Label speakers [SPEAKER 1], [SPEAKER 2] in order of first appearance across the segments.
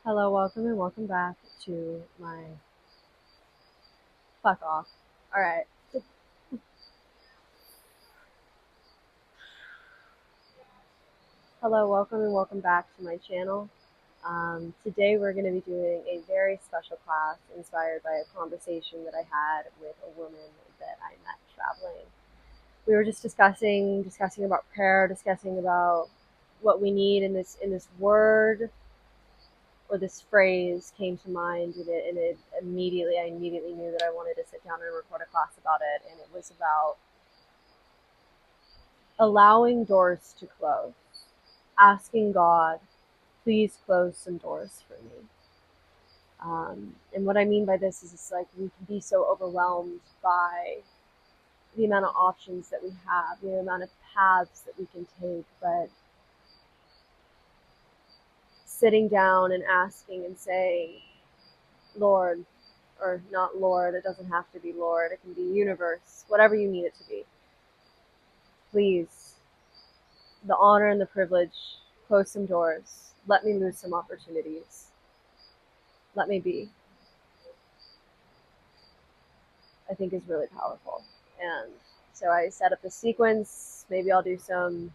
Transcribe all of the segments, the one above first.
[SPEAKER 1] Hello, welcome and welcome back to my fuck off. All right. Hello, welcome and welcome back to my channel. Today we're going to be doing a very special class inspired by a conversation that I had with a woman that I met traveling. We were just discussing about prayer, discussing about what we need in this word or this phrase came to mind, and it I immediately knew that I wanted to sit down and record a class about it, and it was about allowing doors to close, asking God, please close some doors for me. And what I mean by this is it's like we can be so overwhelmed by the amount of options that we have, the amount of paths that we can take, but sitting down and asking and saying, Lord, or not Lord, it doesn't have to be Lord, it can be universe, whatever you need it to be. Please, the honor and the privilege, close some doors. Let me lose some opportunities. Let me be, I think is really powerful. And so I set up the sequence. Maybe I'll do some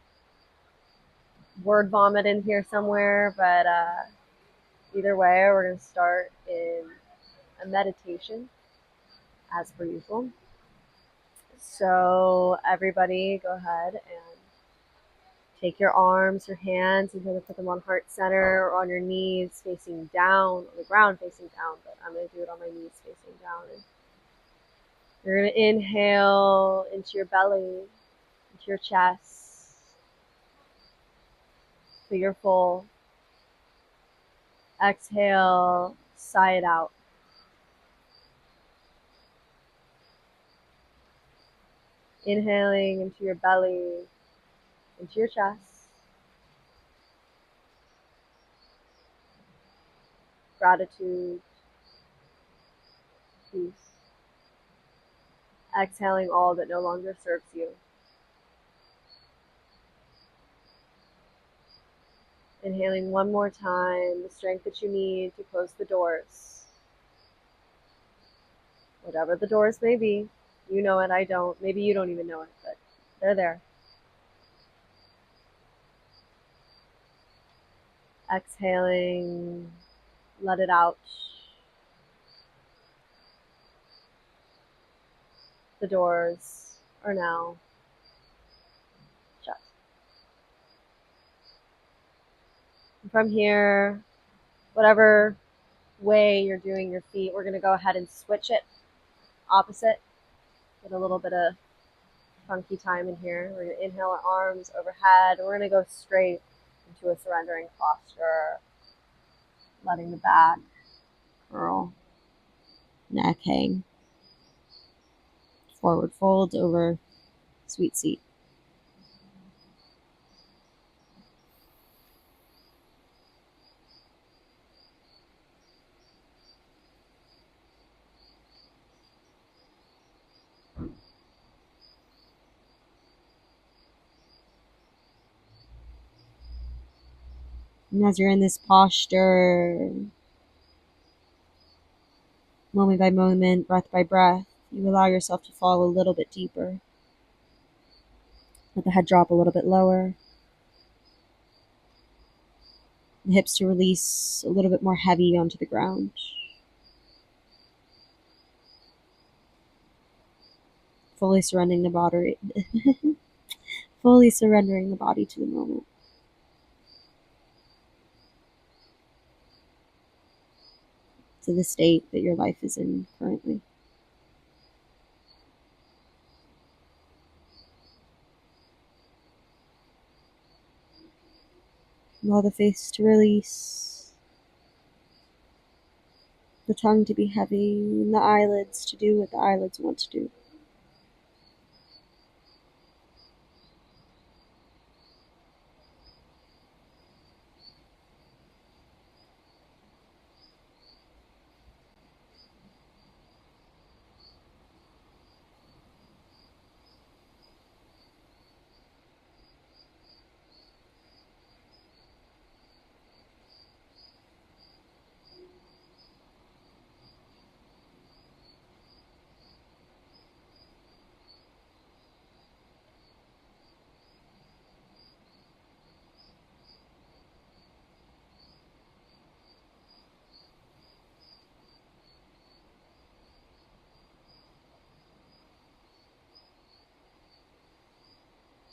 [SPEAKER 1] word vomit in here somewhere, but either way, we're going to start in a meditation as per usual. So, everybody, go ahead and take your arms, your hands, and you're going to put them on heart center or on your knees facing down, on the ground facing down, but I'm going to do it on my knees facing down. And you're going to inhale into your belly, into your chest, so you're full. Exhale, sigh it out. Inhaling into your belly, into your chest. Gratitude, peace. Exhaling all that no longer serves you. Inhaling one more time, the strength that you need to close the doors. Whatever the doors may be, you know it, I don't. Maybe you don't even know it, but they're there. Exhaling, let it out. The doors are now shut. And from here, whatever way you're doing your feet, we're going to go ahead and switch it opposite. Get a little bit of funky time in here. We're going to inhale our arms overhead. We're going to go straight into a surrendering posture, letting the back curl, neck hang, forward fold over sweet seat. And as you're in this posture, moment by moment, breath by breath, you allow yourself to fall a little bit deeper. Let the head drop a little bit lower. The hips to release a little bit more heavy onto the ground. Fully surrendering the body, fully surrendering the body to the moment. To the state that your life is in currently. Allow the face to release, the tongue to be heavy, and the eyelids to do what the eyelids want to do.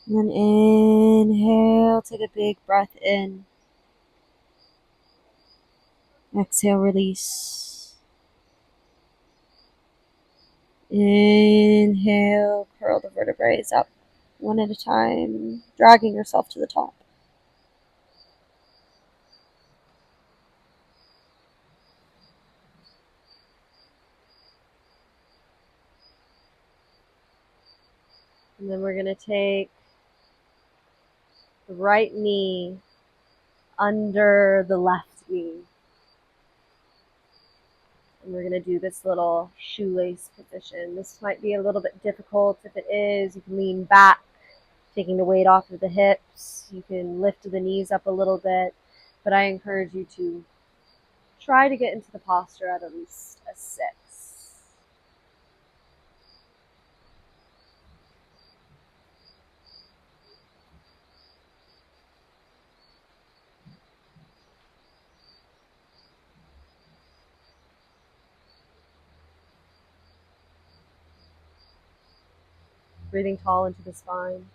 [SPEAKER 1] And then inhale, take a big breath in. Exhale, release. Inhale, curl the vertebrae up one at a time, dragging yourself to the top. And then we're going to take the right knee under the left knee. And we're going to do this little shoelace position. This might be a little bit difficult. If it is, you can lean back, taking the weight off of the hips. You can lift the knees up a little bit. But I encourage you to try to get into the posture at least a 6. Breathing tall into the spine.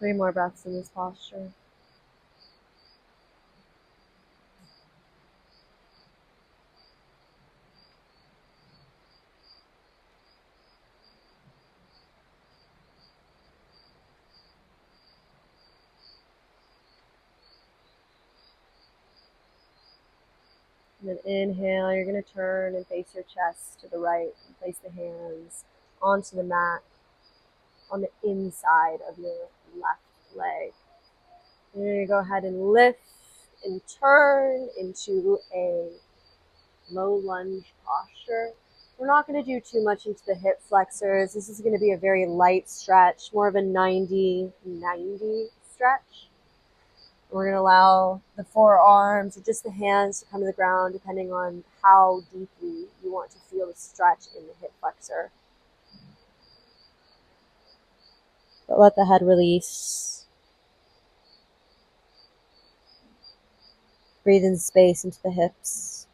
[SPEAKER 1] Three more breaths in this posture. And then inhale, you're going to turn and face your chest to the right and place the hands onto the mat on the inside of your left leg. You're going to go ahead and lift and turn into a low lunge posture. We're not going to do too much into the hip flexors. This is going to be a very light stretch, more of a 90-90 stretch. We're going to allow the forearms or just the hands to come to the ground depending on how deeply you want to feel the stretch in the hip flexor. But let the head release. Breathe in space into the hips.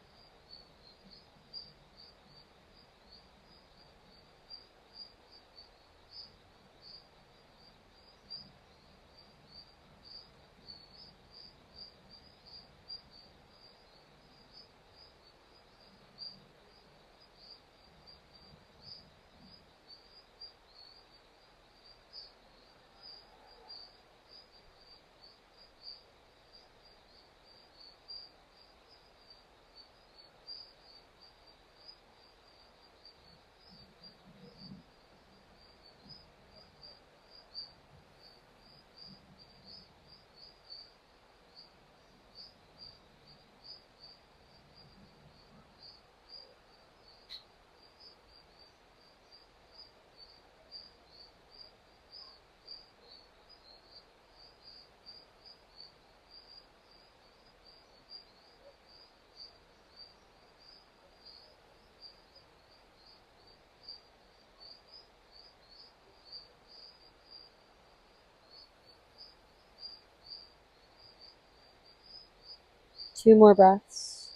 [SPEAKER 1] Two more breaths.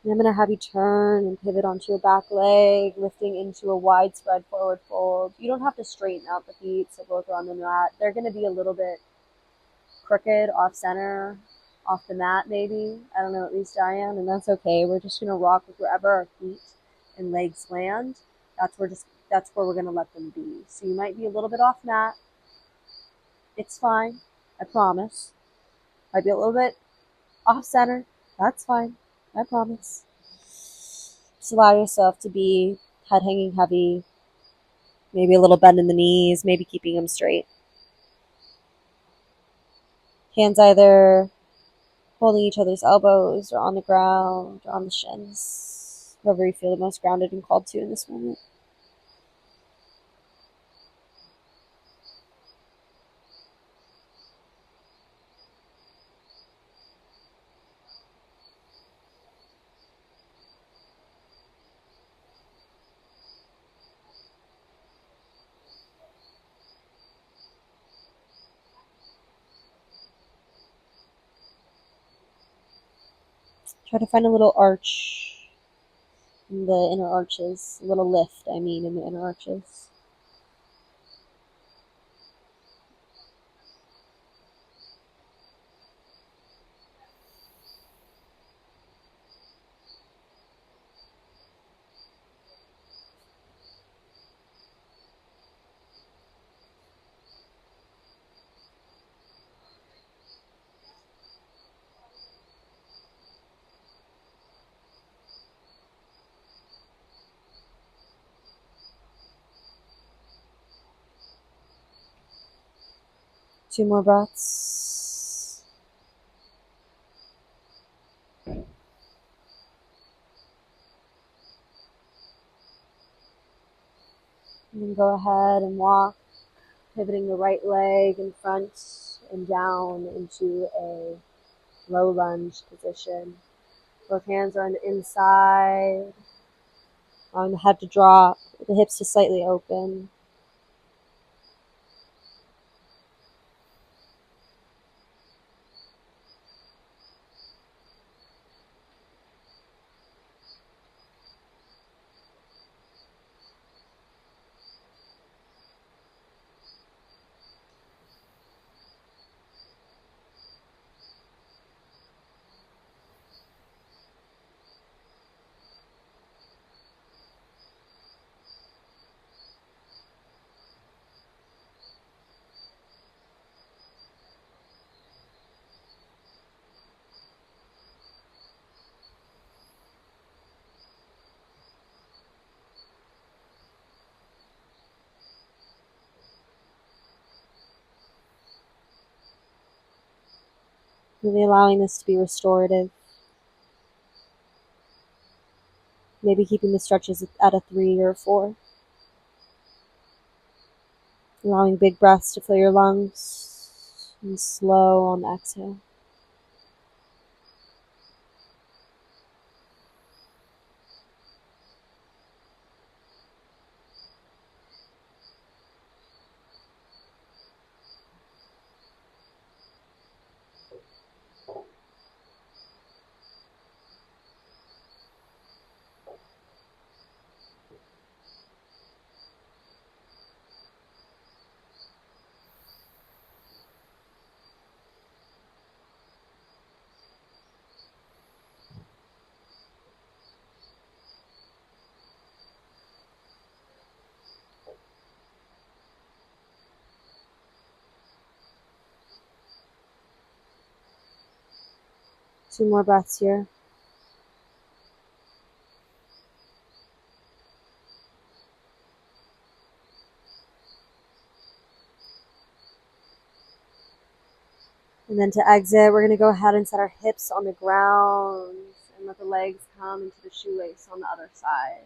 [SPEAKER 1] And I'm going to have you turn and pivot onto your back leg, lifting into a wide spread forward fold. You don't have to straighten out the feet, so both are on the mat. They're going to be a little bit crooked, off center, off the mat maybe. I don't know, at least I am, and that's okay. We're just going to rock with wherever our feet and legs land. That's where we're going to let them be. So you might be a little bit off mat. It's fine, I promise. Might be a little bit off center. That's fine. I promise. Just allow yourself to be head hanging heavy, maybe a little bend in the knees, maybe keeping them straight. Hands either holding each other's elbows or on the ground or on the shins, wherever you feel the most grounded and called to in this moment. Try to find a little arch in the inner arches, a little lift, in the inner arches. Two more breaths. And then go ahead and walk, pivoting the right leg in front and down into a low lunge position. Both hands are on the inside, allowing the head to drop, the hips to slightly open. Really allowing this to be restorative. Maybe keeping the stretches at a 3 or a 4. Allowing big breaths to fill your lungs and slow on the exhale. Two more breaths here. And then to exit, we're going to go ahead and set our hips on the ground and let the legs come into the shoelace on the other side.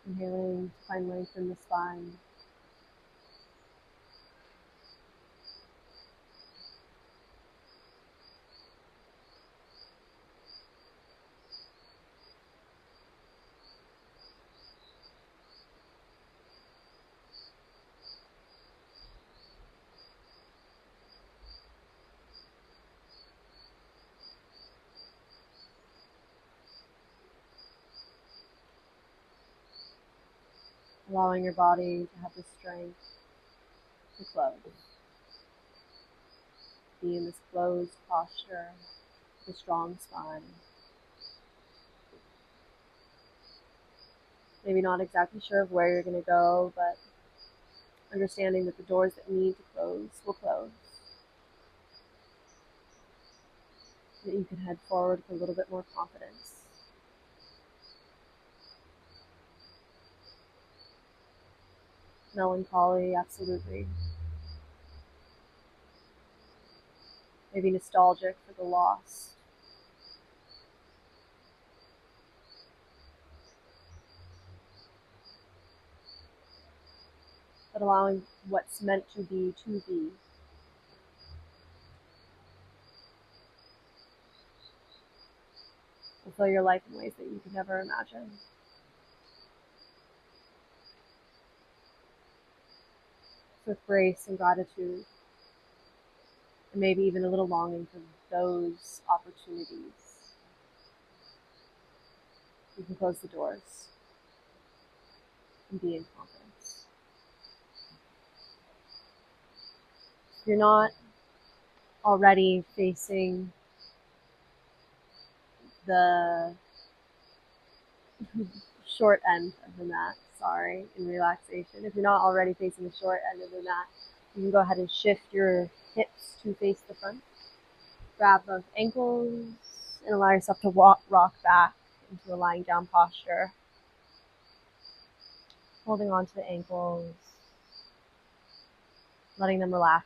[SPEAKER 1] Inhaling to find length in the spine. allowing your body to have the strength to close. Be in this closed posture, with a strong spine. Maybe not exactly sure of where you're going to go, but understanding that the doors that need to close will close. That you can head forward with a little bit more confidence. Melancholy, absolutely. Maybe nostalgic for the lost. But allowing what's meant to be to be. Fulfill your life in ways that you could never imagine. With grace and gratitude, and maybe even a little longing for those opportunities. You can close the doors and be in confidence. If you're not already facing the short end of the mat, in relaxation, if you're not already facing the short end of the mat, you can go ahead and shift your hips to face the front. Grab both ankles and allow yourself to rock back into a lying down posture. Holding on to the ankles, letting them relax.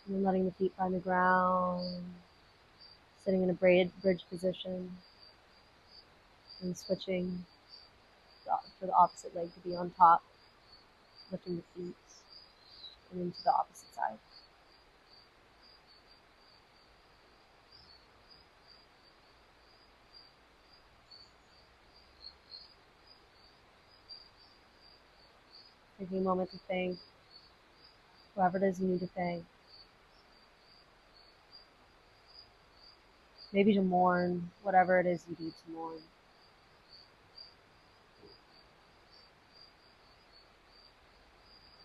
[SPEAKER 1] And then letting the feet find the ground, sitting in a braided bridge position, and switching for the opposite leg to be on top, lifting the feet, and into the opposite side. Taking a moment to thank whoever it is you need to thank. Maybe to mourn whatever it is you need to mourn.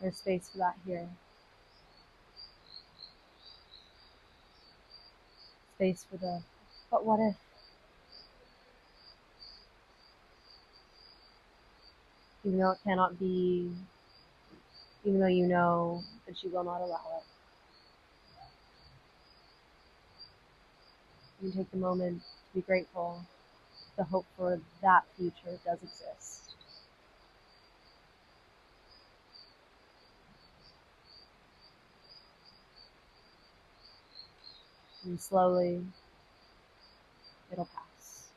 [SPEAKER 1] There's space for that here. Space for the, but what if? Even though it cannot be, even though you know that you will not allow it. You take the moment to be grateful. The hope for that future does exist. And slowly, it'll pass.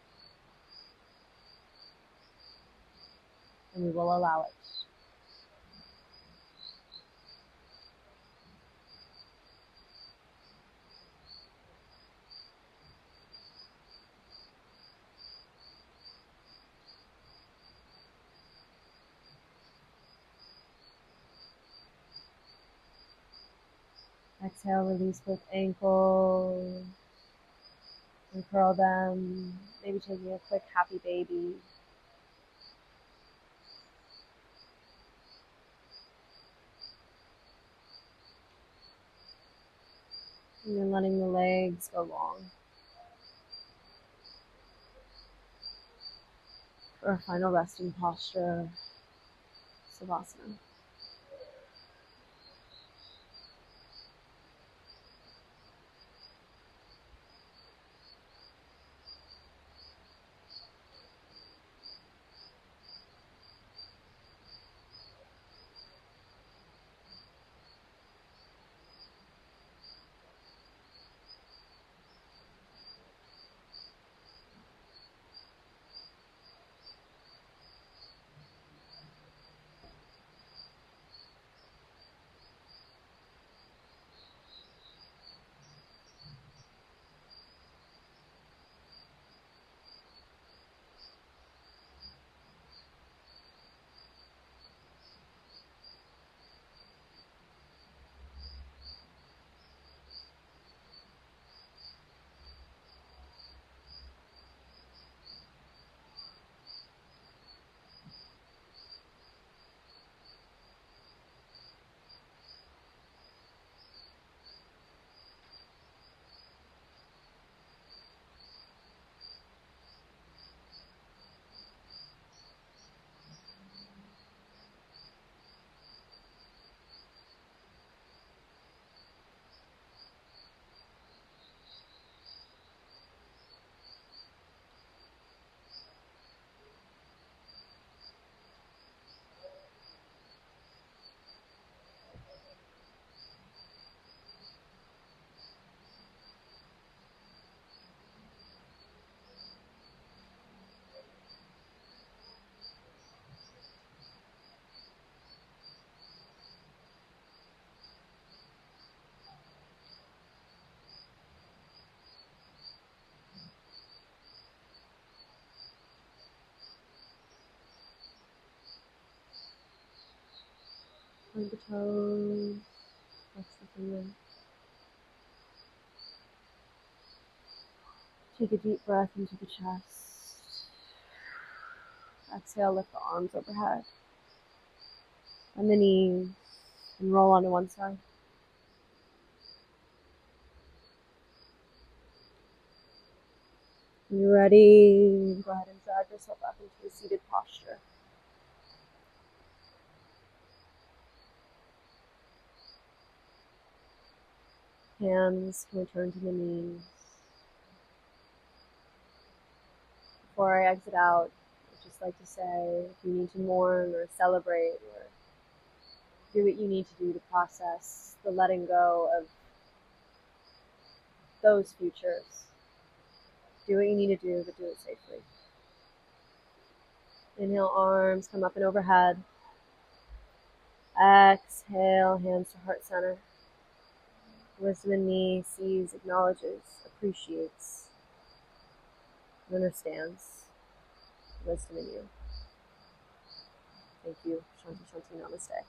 [SPEAKER 1] And we will allow it. Exhale, release both ankles. And curl them. Maybe taking a quick happy baby. And then letting the legs go long. For our final resting posture, Savasana. Point the toes. Flex the finger. Take a deep breath into the chest. Exhale, lift the arms overhead. Bend the knees and roll onto one side. When you're ready, go ahead and drag yourself up into a seated posture. Hands can return to the knees. Before I exit out, I'd just like to say, if you need to mourn or celebrate or do what you need to do to process the letting go of those futures, do what you need to do, but do it safely. Inhale, arms come up and overhead. Exhale, hands to heart center. Wisdom in me sees, acknowledges, appreciates, and understands wisdom in you. Thank you. Shanti Shanti Namaste.